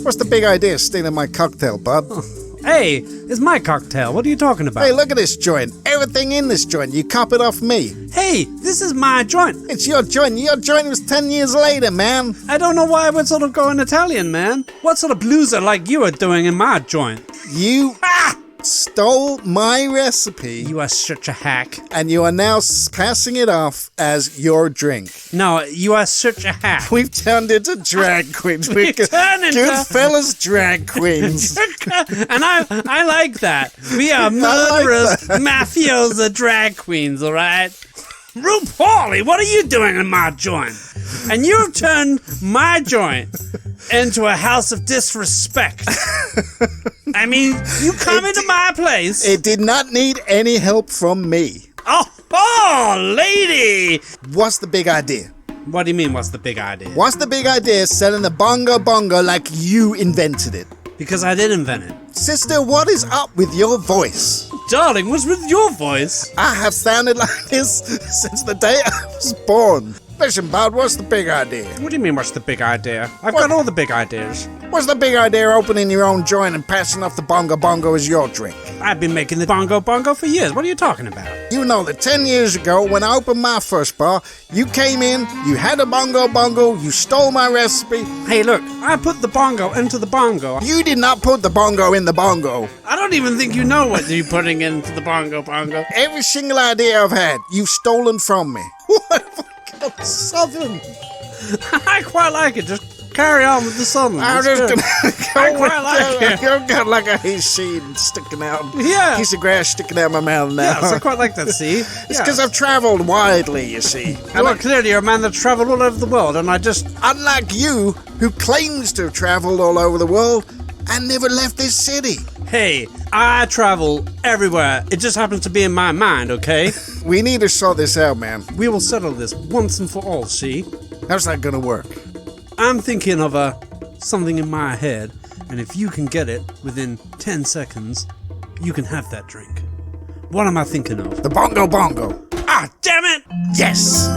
What's the big idea stealing my cocktail, bud? Hey, it's my cocktail. What are you talking about? Hey, look at this joint. Everything in this joint, you cop it off me. Hey, this is my joint. It's your joint. Your joint was 10 years later, man. I don't know why we're sort of going Italian, man. What sort of blueser like you are doing in my joint? You stole my recipe. You are such a hack. And you are now passing it off as your drink. No, you are such a hack. We've turned into drag queens. We're Goodfellas drag queens. And I like that. We are murderous, mafiosa drag queens, all right? RuPaul, what are you doing in my joint? And you've turned my joint into a house of disrespect. I mean, you come into my place. It did not need any help from me. Oh, lady! What's the big idea? What do you mean, what's the big idea? What's the big idea selling the bongo bongo like you invented it? Because I did invent it. Sister, what is up with your voice? Darling, what's with your voice? I have sounded like this since the day I was born. Listen, bud, what's the big idea? What do you mean, what's the big idea? I've got all the big ideas. What's the big idea opening your own joint and passing off the bongo bongo as your drink? I've been making the bongo bongo for years. What are you talking about? You know that 10 years ago, when I opened my first bar, you came in, you had a bongo bongo, you stole my recipe. Hey, look, I put the bongo into the bongo. You did not put the bongo in the bongo. I don't even think you know what you're putting into the bongo bongo. Every single idea I've had, you've stolen from me. What? Southern. I quite like it. Just carry on with the southern. I'm just gonna go I quite like it. I've got like a hayseed sticking out. Yeah. Piece of grass sticking out my mouth now. Yes, I quite like that, see? It's because I've travelled widely, you see. Well, clearly you're a man that's travelled all over the world, and I just... Unlike you, who claims to have travelled all over the world and never left this city. Hey, I travel everywhere. It just happens to be in my mind, okay? We need to sort this out, man. We will settle this once and for all, see? How's that gonna work? I'm thinking of something in my head, and if you can get it within 10 seconds, you can have that drink. What am I thinking of? The bongo bongo. Ah, damn it! Yes!